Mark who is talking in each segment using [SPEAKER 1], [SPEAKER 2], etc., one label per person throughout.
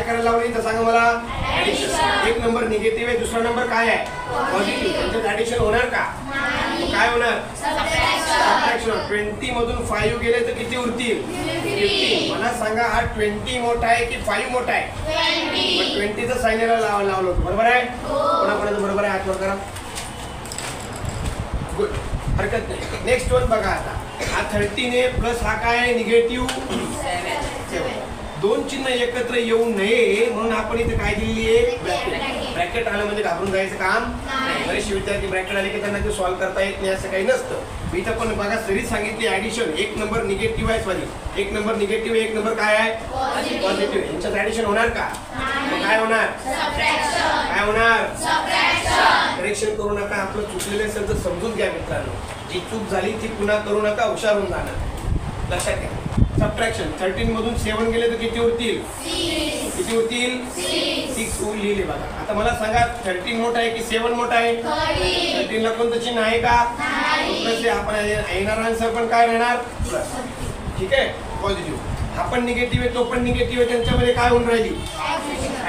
[SPEAKER 1] करायला लावलं इथं सांगा मला ऍडिशन. एक नंबर निगेटिव्ह आहे, दुसरा नंबर काय आहे पॉझिटिव्ह. त्यांच्यात ऍडिशन होणार का? काय होणार? सबट्रॅक्शन. 20 मधून 5 गेले तर किती उरतील? 15. मला सांगा हा 20 मोठा आहे की 5 मोठा आहे? 20चं साइन लावलं होतं, बरोबर आहे? कोणाकोणाचं बरोबर आहे हात वर करा. गुड, हरकत नाही. नेक्स्ट वन बघा आता. हा 13 प्लस हा काय निगेटिव्ह 7. दोन चिन्ह एकत्र येऊ नये म्हणून आपण इथे काय दिलेली आहे? ब्रॅकेट आलं म्हणजे घाबरून जायचं काम नाही. बरेचसे विद्यार्थी ब्रॅकेट आले की त्यांना ते सॉल्व्ह करता येत नाही असं काही नसतं. इथं पण बघा सरीच सांगितली ऍडिशन. एक नंबर निगेटिव्ह आहे, सॉरी एक नंबर निगेटिव्ह आहे, एक नंबर काय आहे पॉझिटिव्ह. यांच्यात ऍडिशन होणार का? काय होणार? काय होणार? करेक्शन करू नका. आपलं चुकलेलं असेल तर समजून घ्या मित्रांनो. जी चूक झाली ती पुन्हा करू नका, हुशार होऊन जाणार. लक्षात घ्या. सबट्रॅक्शन. 13 मधून 7 गेले तर किती उरतील? किती उरतील? 6 लिहिले बघा. आता मला सांगा 13 मोठा आहे की 7 मोठा आहे? 13 ला कोणतं चिन्ह आहे का? प्लस. आपण येणार आन्सर पण काय राहणार? प्लस. ठीक आहे. पॉझिटिव्ह. हा पण निगेटिव्ह आहे, तो पण निगेटिव्ह आहे, त्यांच्यामध्ये काय होऊन राहिली?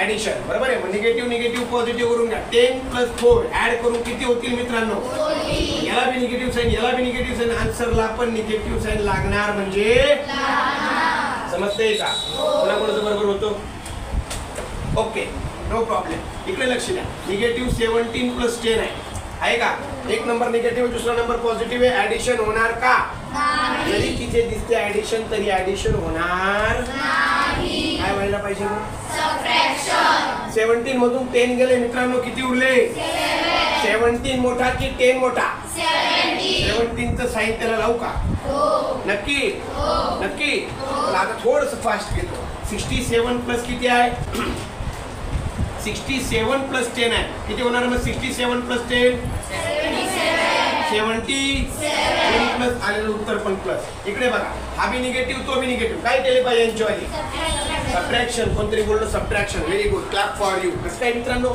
[SPEAKER 1] ऍडिशन. बरोबर आहे. मग निगेटिव्ह निगेटिव्ह पॉझिटिव्ह करून घ्या. 10 प्लस 4 ऍड करून किती होतील मित्रांनो? याला बी निगेटिव्ह साईन, याला बी निगेटिव्ह साईन. आन्सरला पण निगेटिव्ह साईन लागणार म्हणजे समजतंय का? कोणाकोणाचं बरोबर होतो? Okay, no problem. इकडे लक्ष द्या. निगेटिव्ह 17 प्लस 10 आहे का? एक नंबर निगेटिव्ह, दुसरा नंबर पॉझिटिव्ह आहे. ऍडिशन होणार का? जरी तिथे दिसते ऍडिशन तरी ऍडिशन होणार नाही. काय व्हायला पाहिजे? 17 मधून 10 गेले मित्रांनो, किती उरले? 17 मोठा की 10 मोठा? 17चं साइन त्याला लावू का? नक्की नक्की. आता थोडस फास्ट घेतो. 67 प्लस किती आहे? 67 प्लस 10 आहे. किती होणार मग? 67 प्लस 10 70 प्लस आलेलं उत्तर पण प्लस. इकडे बघा. हा बी निगेटिव्ह, तो बी निगेटिव्ह. काय केले पाहिजे यांच्यावाली? सबट्रॅक्शन. कोणतरी बोललं subtraction. Very good, clap for you. कसं काय मित्रांनो?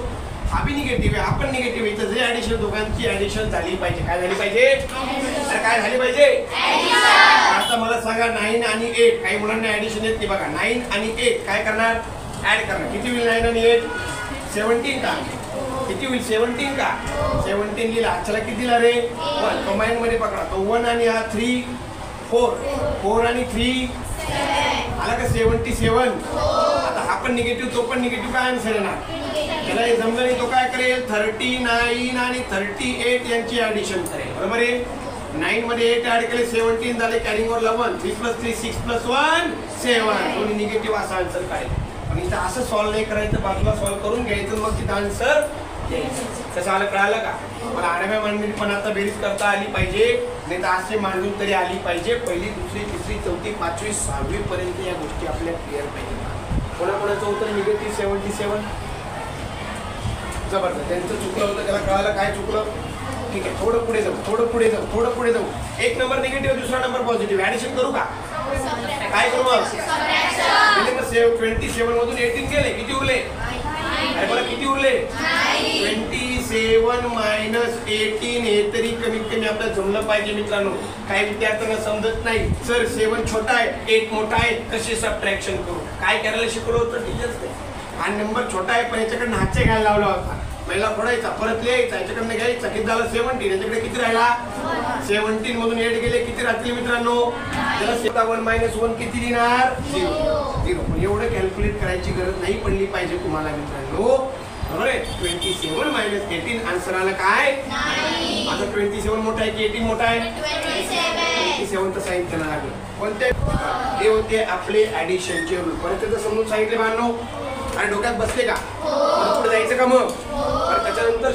[SPEAKER 1] हा बी निगेटिव्ह आहे, हा पण निगेटिव्ह आहे. इथं जे ऍडिशन, दोघांची ऍडिशन झाली पाहिजे. काय झाली पाहिजे? अरे काय झाली पाहिजे? आता मला सांगा 9 आणि 8. काही मुलांना ऍडिशन येत नाही बघा. 9 आणि 8 काय करणार? ऍड करणार. किती होईल 9 आणि 8? 17 का? किती होईल? 17 का? 17 लिहिला. चला किती दिला रे? 1. कंबाईन मध्ये पकडा. तो 1 आणि हा 3 4. 4 आणि 3 आला का? 77. आता हा पण निगेटिव्ह, तो पण निगेटिव्ह. काय आन्सर येणार? त्याला हे जमलं नाही, तो काय करेल? 39 आणि 38 यांची ऍडिशन करेल. बरोबर आहे. 9 मध्ये 8 ऍड केले, 17 झाले. Carrying over 11. 3 plus 3 6 plus 1 7. दोन्ही निगेटिव्ह असा आन्सर काय? पण इथं असं सॉल्व्ह नाही करायचं, बाजूला सॉल्व्ह करून घ्यायचं, मग तिथं आन्सर यायचं. कसं आलं? कळालं का? मला आडव्या मांडणी पण आता बेरीज करता आली पाहिजे, नाही तर असे मांडून तरी आली पाहिजे. पहिली, दुसरी, तिसरी, चौथी, 5वी, 6वी पर्यंत या गोष्टी आपल्या क्लिअर पाहिजे. कोणाकोणाचं उत्तर निगेटिव्ह 77? जबरदस्त. त्यांचं चुकलं होतं, त्याला कळालं काय चुकलं. ठीक आहे. थोडं पुढे जाऊ, थोडं पुढे जाऊ, थोडं पुढे जाऊ. एक नंबर निगेटिव्ह, दुसरा नंबर पॉझिटिव्ह. ऍडिशन करू का? काय करू मग? 27 मधून 18 गेले, किती उरले? अरे बरं, किती उरले? 27 मायनस 18. हे तरी कमीत कमी आपल्याला जमलं पाहिजे मित्रांनो. काही विद्यार्थ्यांना समजत नाही, सर 7 छोटा आहे 8 मोठा आहे, कसे सबट्रॅक्शन करू? काय करायला शिकवलं होतं टीचर्सने? हा नंबर छोटा आहे पण याच्याकडनं हातचे घ्यायला लावला होता. पहिला फोडायचा, परत लिहायचा, याच्याकडनं घ्यायचा. किती झालं? 17. याच्याकडे किती राहिला? 17 मधून 8 गेले, किती राहतील मित्रांनो? त्याला 1 मायनस 1 किती देणार? 0. पण एवढं कॅल्क्युलेट करायची गरज नाही पडली पाहिजे तुम्हाला मित्रांनो. बरोबर आहे. 27 मायनस 18 आन्सर आलं काय? आता 27 मोठा आहे की 18 मोठा आहे? 27चं साइन त्याला लागलं. कोणते? हे होते आपले ऍडिशनचे रूल. परत त्याचं समजून सांगितले बांधव आणि डोक्यात बसले का? पुढे जायचं का मग? त्याच्यानंतर